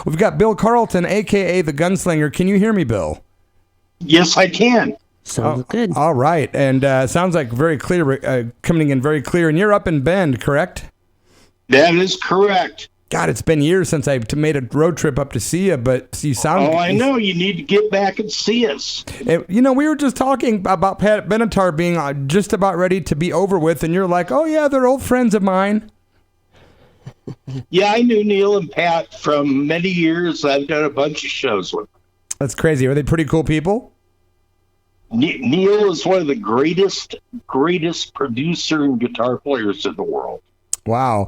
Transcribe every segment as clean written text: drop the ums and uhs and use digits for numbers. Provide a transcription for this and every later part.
We've got Bill Carlton, a.k.a. the Gunslinger. Can you hear me, Bill? Yes, I can. Sounds good. All right. And sounds like very clear, coming in very clear. And you're up in Bend, correct? That is correct. God, it's been years since I made a road trip up to see you, but you sound... Oh, I know. You need to get back and see us. We were just talking about Pat Benatar being just about ready to be over with, and you're like, oh, yeah, they're old friends of mine. Yeah, I knew Neil and Pat from many years. I've done a bunch of shows with them. That's crazy. Are they pretty cool people? Neil is one of the greatest producer and guitar players in the world. Wow.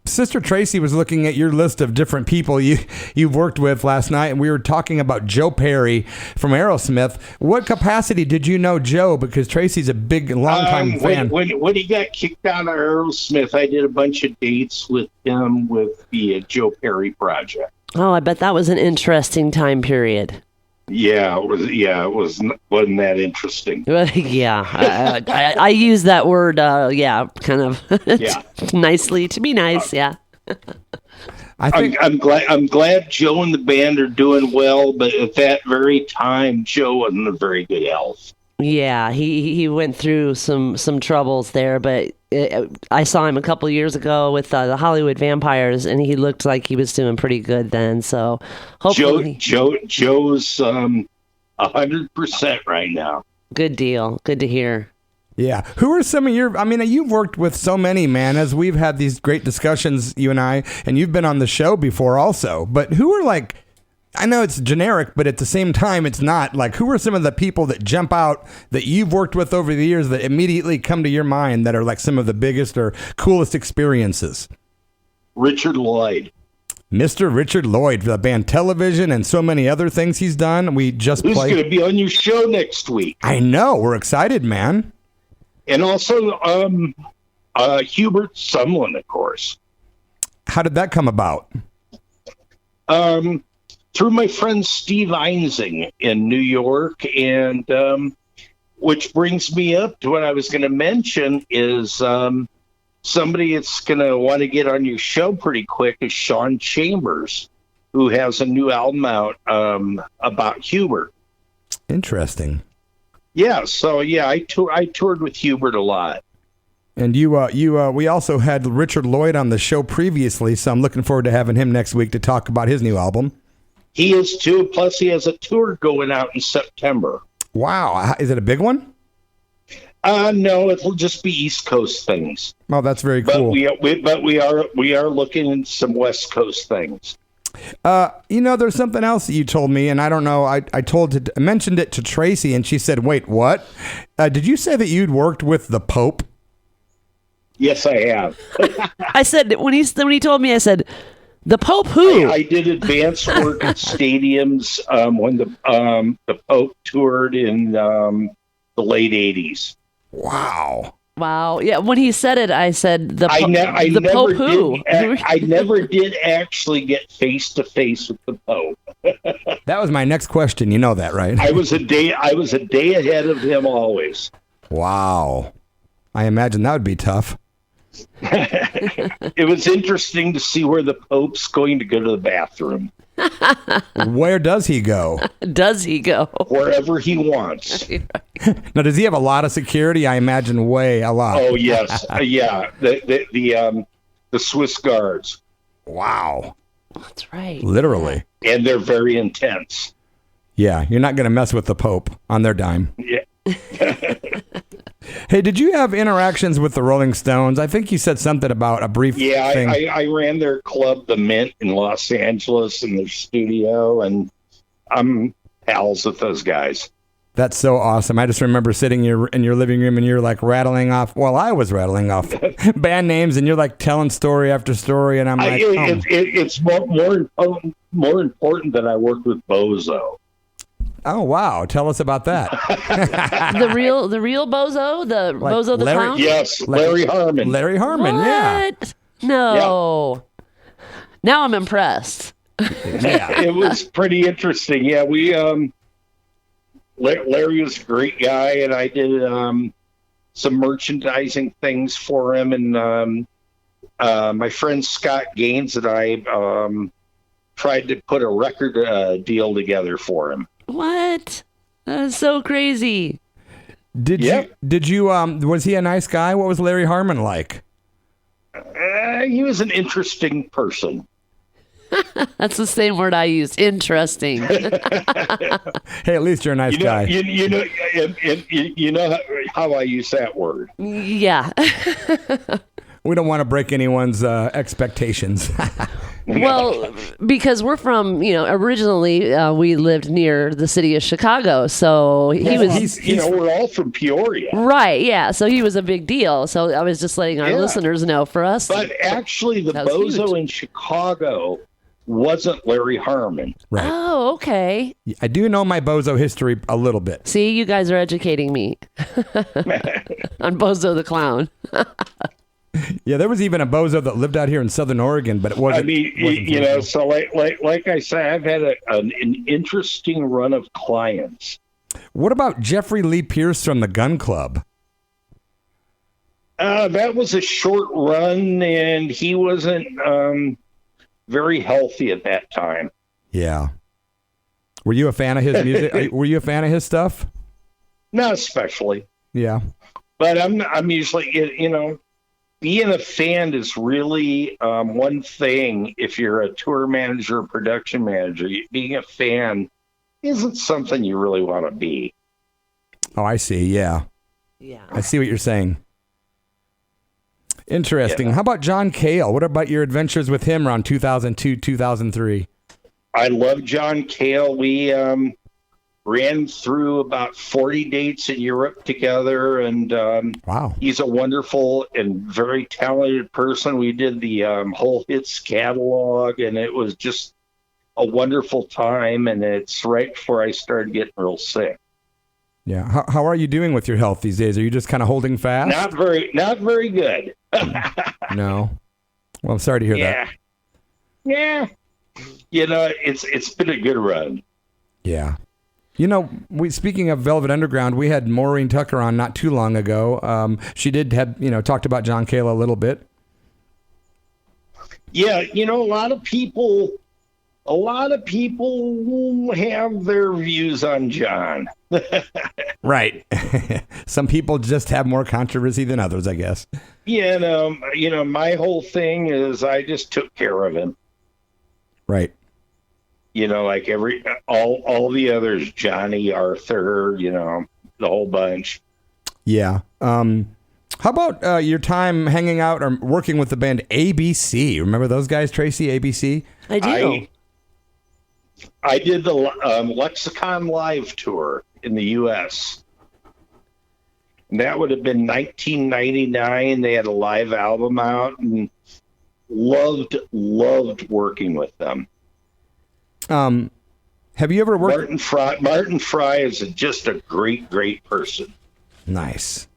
Sister Tracy was looking at your list of different people you've worked with last night, and we were talking about Joe Perry from Aerosmith. What capacity did you know Joe? Because Tracy's a big, long-time fan. When he got kicked out of Aerosmith, I did a bunch of dates with him with the Joe Perry project. Oh, I bet that was an interesting time period. Yeah, it wasn't that interesting. Yeah, I use that word, kind of nicely to be nice. Yeah. I'm glad Joe and the band are doing well, but at that very time, Joe wasn't in very good health. Yeah, he went through some troubles there, but I saw him a couple years ago with the Hollywood Vampires, and he looked like he was doing pretty good then. So hopefully, Joe's 100% right now. Good deal. Good to hear. Yeah. Who are some of you've worked with so many, man, as we've had these great discussions, you and I, and you've been on the show before also. But who are I know it's generic, but at the same time, it's not. Who are some of the people that jump out that you've worked with over the years that immediately come to your mind that are some of the biggest or coolest experiences? Richard Lloyd. Mr. Richard Lloyd, the band Television and so many other things he's done. Who's going to be on your show next week? I know. We're excited, man. And also Hubert Sumlin, of course. How did that come about? Through my friend Steve Einsing in New York, and which brings me up to what I was going to mention is somebody that's going to want to get on your show pretty quick is Sean Chambers, who has a new album out about Hubert. Interesting. Yeah, so I toured with Hubert a lot. And we also had Richard Lloyd on the show previously, so I'm looking forward to having him next week to talk about his new album. He is too. Plus, he has a tour going out in September. Wow. Is it a big one? No, it'll just be East Coast things. Oh, that's very cool. But we are looking at some West Coast things. There's something else that you told me, and I don't know. I mentioned it to Tracy, and she said, "Wait, what? Did you say that you'd worked with the Pope?" Yes, I have. I said when he told me, I said, "The Pope who?" I did advanced work at stadiums when the Pope toured in the late 80s. Wow. Yeah, when he said it, I said, the Pope who? I never did actually get face-to-face with the Pope. That was my next question. You know that, right? I was a day ahead of him always. Wow. I imagine that would be tough. It was interesting to see where the Pope's going to go to the bathroom. Where does he go? Does he go? Wherever he wants. Now, does he have a lot of security? I imagine a lot. Oh, yes. Yeah. The Swiss guards. Wow. That's right. Literally. And they're very intense. Yeah. You're not going to mess with the Pope on their dime. Yeah. Hey, did you have interactions with the Rolling Stones? I think you said something about a brief thing. I ran their club, The Mint, in Los Angeles, in their studio, and I'm pals with those guys. That's so awesome. I just remember sitting in your living room, and you're rattling off. Well, I was rattling off band names, and you're telling story after story, and I'm like, it's more important that I worked with Bozo. Oh wow! Tell us about that. the real Bozo, Bozo the Larry, clown. Yes, Larry Harmon. Larry Harmon. What? Yeah. No. Yeah. Now I'm impressed. Yeah, it was pretty interesting. Yeah, we Larry was a great guy, and I did some merchandising things for him, and my friend Scott Gaines and I tried to put a record deal together for him. What? That is so crazy. Did you was he a nice guy? What was Larry Harmon like? He was an interesting person. That's the same word I used. Interesting. Hey, at least you're a nice guy. You know how I use that word. Yeah. We don't want to break anyone's expectations. Well, because we're from, originally we lived near the city of Chicago, so he was. We're all from Peoria, right? Yeah, so he was a big deal. So I was just letting our listeners know. For us, but actually, the bozo huge. In Chicago wasn't Larry Harmon. Right. Oh, okay. I do know my bozo history a little bit. See, you guys are educating me on Bozo the Clown. Yeah, there was even a bozo that lived out here in Southern Oregon, but it wasn't. I mean, so like I said, I've had an interesting run of clients. What about Jeffrey Lee Pierce from the Gun Club? That was a short run, and he wasn't very healthy at that time. Yeah. Were you a fan of his music? Were you a fan of his stuff? Not especially. Yeah. But I'm usually, being a fan is really one thing. If you're a tour manager or production manager, being a fan isn't something you really want to be. Oh, I see. Yeah. Yeah. I see what you're saying. Interesting. Yeah. How about John Cale? What about your adventures with him around 2002, 2003? I love John Cale. We ran through about 40 dates in Europe together, and wow, he's a wonderful and very talented person. We did the whole hits catalog, and it was just a wonderful time, and it's right before I started getting real sick. Yeah. How are you doing with your health these days? Are you just kind of holding fast? Not very good. No. Well, I'm sorry to hear that. Yeah. It's been a good run. Yeah. Speaking of Velvet Underground, we had Maureen Tucker on not too long ago. She did have, talked about John Cale a little bit. Yeah, a lot of people have their views on John. Right. Some people just have more controversy than others, I guess. Yeah, my whole thing is I just took care of him. Right. Like all the others, Johnny, Arthur, the whole bunch. Yeah. How about your time hanging out or working with the band ABC? Remember those guys, Tracy, ABC? I do. I did the Lexicon Live tour in the U.S. And that would have been 1999. They had a live album out, and loved working with them. Have you ever worked? Martin Fry is just a great person. Nice.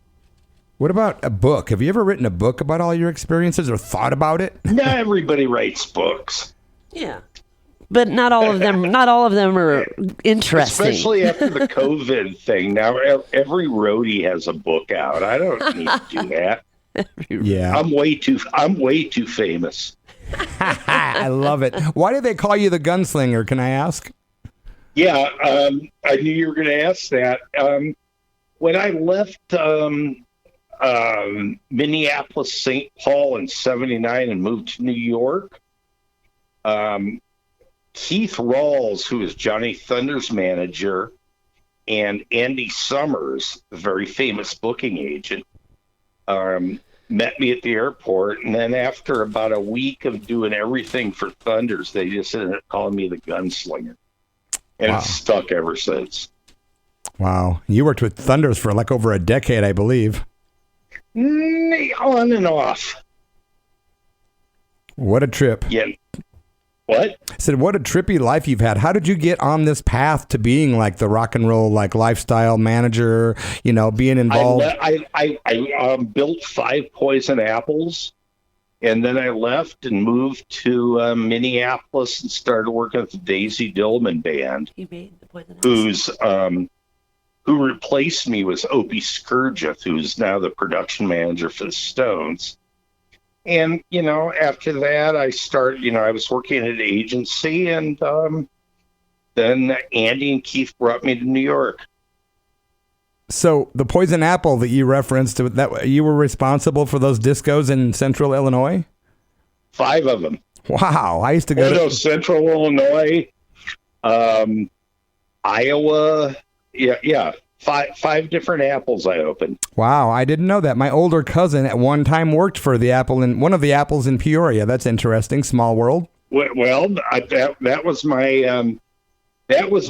What about a book? Have you ever written a book about all your experiences or thought about it? Not everybody writes books. Yeah. But not all of them are interesting. Especially after the COVID thing. Now every roadie has a book out. I don't need to do that. Yeah. I'm way too famous. I love it. Why do they call you the Gunslinger? Can I ask? Yeah, I knew you were going to ask that. When I left Minneapolis, St. Paul in '79 and moved to New York, Keith Rawls, who is Johnny Thunder's manager, and Andy Summers, a very famous booking agent, met me at the airport, and then after about a week of doing everything for Thunders, they just ended up calling me the Gunslinger. And It's stuck ever since. Wow. You worked with Thunders for like over a decade, I believe. On and off. What a trip. Yeah. What? I said, what a trippy life you've had. How did you get on this path to being like the rock and roll, like lifestyle manager, being involved? I built 5 Poison Apples, and then I left and moved to Minneapolis and started working with the Daisy Dillman Band. You made the Poison Apples. Who replaced me was Opie Skurgith, who's now the production manager for the Stones. And, after that, I was working at an agency, and then Andy and Keith brought me to New York. So the Poison Apple that you referenced, that you were responsible for those discos in Central Illinois? 5 of them. Wow. I used to go to Central Illinois, Iowa. Yeah. Five different apples I opened. Wow, I didn't know that. My older cousin at one time worked for the apple in one of the apples in Peoria. That's interesting. Small world. Well, that was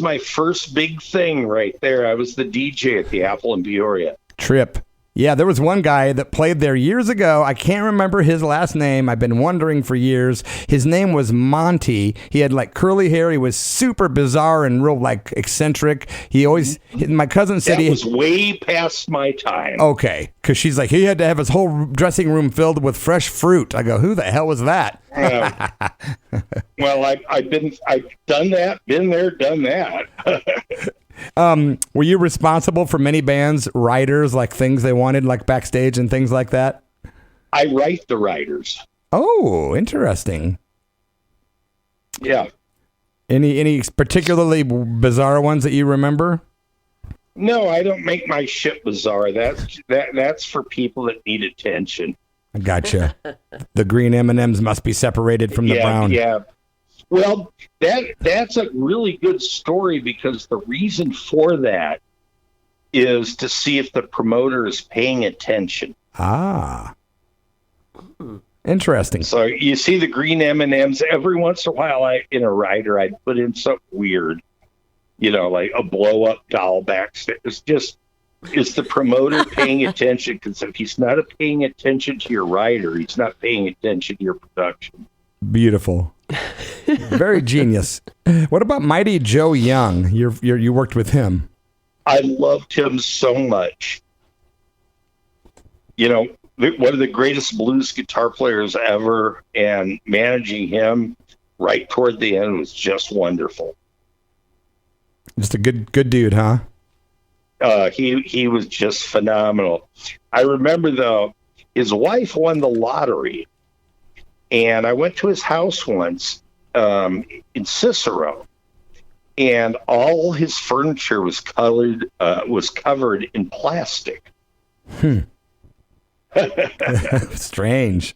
my first big thing right there. I was the DJ at the Apple in Peoria. Trip. Yeah, there was one guy that played there years ago. I can't remember his last name. I've been wondering for years. His name was Monty. He had like curly hair. He was super bizarre and real like eccentric. My cousin said that was way past my time. Okay, because she's like, he had to have his whole dressing room filled with fresh fruit. I go, who the hell was that? Well, I've done that, been there, done that. Were you responsible for many bands' writers, like things they wanted, like backstage and things like that? I write the writers. Oh, interesting. Yeah. Any particularly bizarre ones that you remember? No, I don't make my shit bizarre. That's for people that need attention. I gotcha. The green M&Ms must be separated from the brown. Yeah. Well, that's a really good story, because the reason for that is to see if the promoter is paying attention. Ah. Interesting. So you see the green M&Ms every once in a while. In a writer, I'd put in something weird, like a blow-up doll backstage. Is the promoter paying attention? Because if he's not paying attention to your writer, he's not paying attention to your production. Beautiful. Very genius. What about Mighty Joe Young? You worked with him. I loved him so much. One of the greatest blues guitar players ever, and managing him right toward the end was just wonderful. Just a good dude, huh? He was just phenomenal. I remember, though, his wife won the lottery, and I went to his house once in Cicero, and all his furniture was covered in plastic. Strange.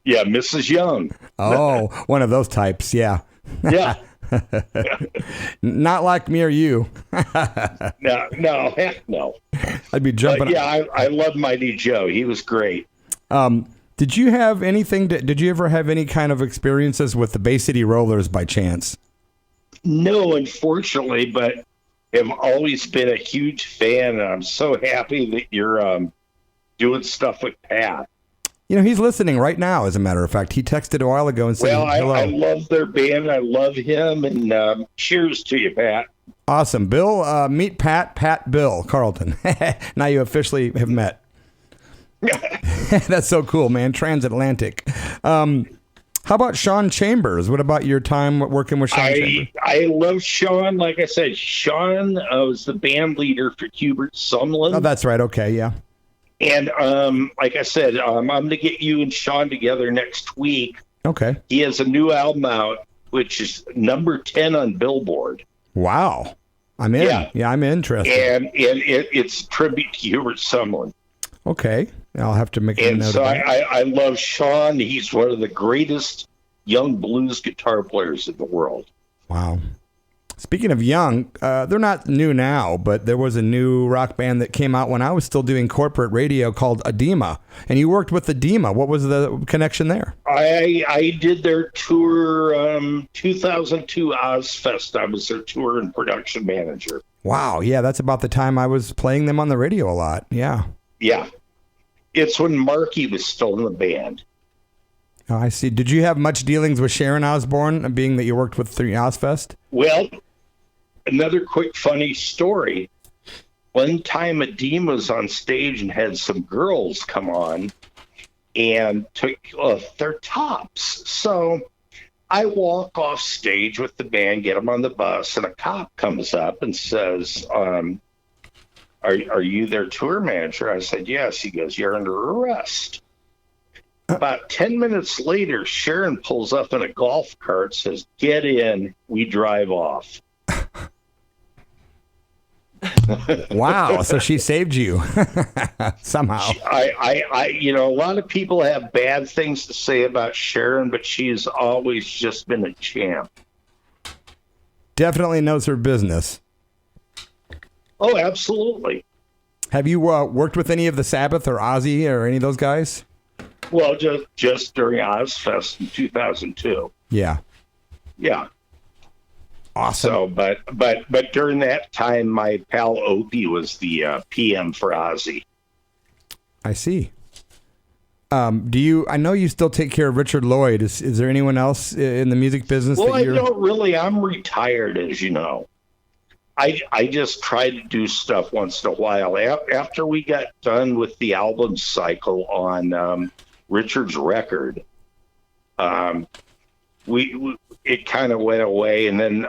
Yeah, Mrs. Young. Oh, one of those types. Yeah. Yeah. Not like me or you. No, heck no. I'd be jumping. But yeah, I love Mighty Joe. He was great. Did you ever have any kind of experiences with the Bay City Rollers by chance? No, unfortunately, but have always been a huge fan, and I'm so happy that you're doing stuff with Pat. He's listening right now, as a matter of fact. He texted a while ago and said hello. I love their band. I love him, and cheers to you, Pat. Awesome. Bill, meet Pat, Bill, Carlton. Now you officially have met. That's so cool, man. Transatlantic. How about Sean Chambers? What about your time working with Sean Chambers? I love Sean. Like I said, Sean was the band leader for Hubert Sumlin. Oh, that's right. Okay, yeah. And like I said, I'm going to get you and Sean together next week. Okay. He has a new album out, which is number 10 on Billboard. Wow. I'm in. Yeah, I'm interested. And it's a tribute to Hubert Sumlin. Okay. I'll have to make a note of that. I love Sean. He's one of the greatest young blues guitar players in the world. Wow. Speaking of young, they're not new now, but there was a new rock band that came out when I was still doing corporate radio called Edema, and you worked with Edema. What was the connection there? I did their tour, 2002 Ozfest. I was their tour and production manager. Wow, yeah, that's about the time I was playing them on the radio a lot. Yeah. Yeah. It's when Marky was still in the band. Oh, I see. Did you have much dealings with Sharon Osbourne, being that you worked with the Ozfest? Well, another quick funny story. One time Edema was on stage and had some girls come on and took their tops. So I walk off stage with the band, get them on the bus, and a cop comes up and says, are you their tour manager? I said, yes. He goes, you're under arrest. About 10 minutes later, Sharon pulls up in a golf cart, says, "Get in, we drive off." Wow. So she saved you somehow. A lot of people have bad things to say about Sharon, but she's always just been a champ. Definitely knows her business. Oh, absolutely. Have you worked with any of the Sabbath or Ozzy or any of those guys? Well, just during Ozfest in 2002. Yeah. Yeah. Awesome. So, but during that time, my pal Opie was the PM for Ozzy. I see. I know you still take care of Richard Lloyd. Is there anyone else in the music business? Well, I don't really. I'm retired, as you know. I just try to do stuff once in a while. After we got done with the album cycle on Richard's record, it kind of went away, and then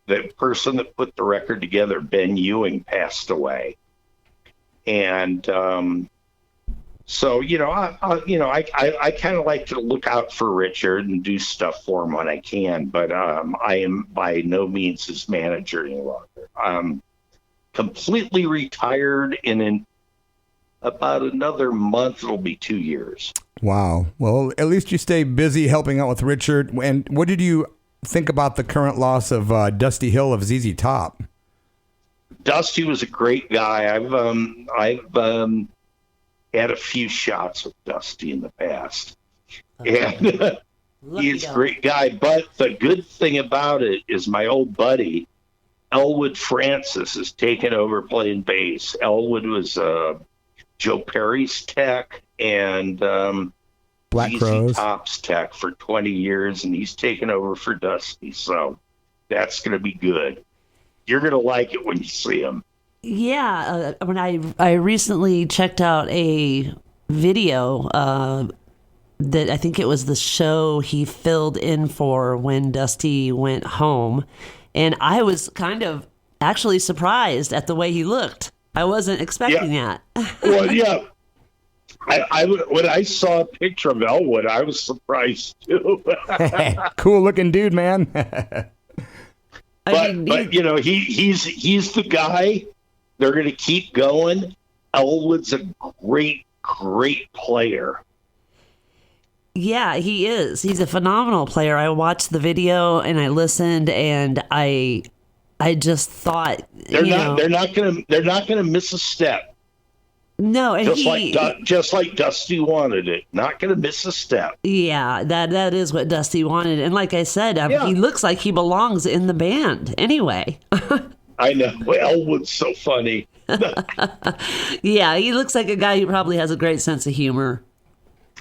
the person that put the record together, Ben Ewing, passed away, and so I kind of like to look out for Richard and do stuff for him when I can, but I am by no means his manager any longer. I'm completely retired, and in about another month it'll be 2 years. Wow. Well, at least you stay busy helping out with Richard. And what did you think about the current loss of Dusty Hill of ZZ Top? Dusty was a great guy. I've had a few shots with Dusty in the past, and he's a great guy. But the good thing about it is my old buddy Elwood Francis has taken over playing bass. Elwood was Joe Perry's tech and Black ZZ Crowes Top's tech for 20 years, and he's taken over for Dusty. So that's going to be good. You're going to like it when you see him. Yeah, when I recently checked out a video that I think it was the show he filled in for when Dusty went home, and I was kind of actually surprised at the way he looked. I wasn't expecting that. Well, yeah. When I saw a picture of Elwood, I was surprised too. Cool looking dude, man. But you know, he's the guy. They're going to keep going. Elwood's a great player. Yeah, he is. He's a phenomenal player. I watched the video and I listened, and I just thought they're not going to miss a step. No, and just like Dusty wanted it, not going to miss a step. Yeah, that is what Dusty wanted, and like I said, he looks like he belongs in the band anyway. I know. Elwood's so funny. Yeah, he looks like a guy who probably has a great sense of humor.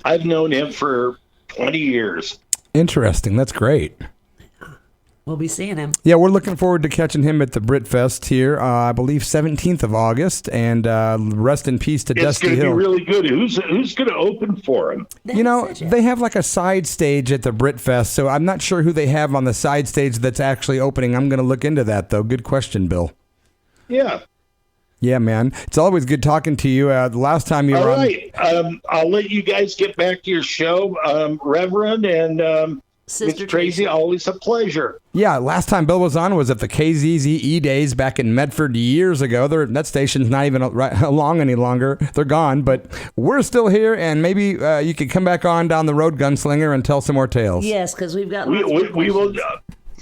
I've known him for 20 years. Interesting. That's great. We'll be seeing him. Yeah, we're looking forward to catching him at the BritFest here, I believe 17th of August, and rest in peace to Dusty Hill. It's going to be really good. Who's going to open for him? You know, they have like a side stage at the BritFest, so I'm not sure who they have on the side stage that's actually opening. I'm going to look into that, though. Good question, Bill. Yeah. Yeah, man. It's always good talking to you. The last time you were on... All right. I'll let you guys get back to your show. Reverend and... Sister Tracy, always a pleasure. Yeah, last time Bill was on was at the KZZE days back in Medford years ago. That station's not even along any longer. They're gone, but we're still here, and maybe you could come back on down the road, Gunslinger, and tell some more tales. Yes, because we've got we will.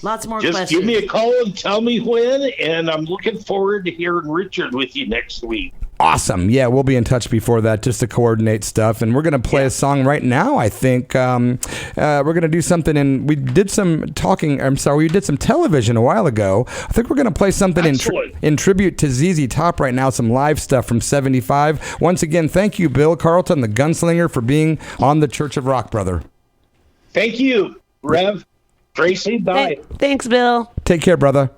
Lots more just questions. Give me a call and tell me when, and I'm looking forward to hearing Richard with you next week. Awesome. Yeah, we'll be in touch before that just to coordinate stuff. And we're going to play a song right now, I think. We're going to do something, and we did some talking. I'm sorry, we did some television a while ago. I think we're going to play something in tribute to ZZ Top right now, some live stuff from 75. Once again, thank you, Bill Carlton, the Gunslinger, for being on the Church of Rock, brother. Thank you, Rev. Tracy, bye. Thanks, Bill. Take care, brother.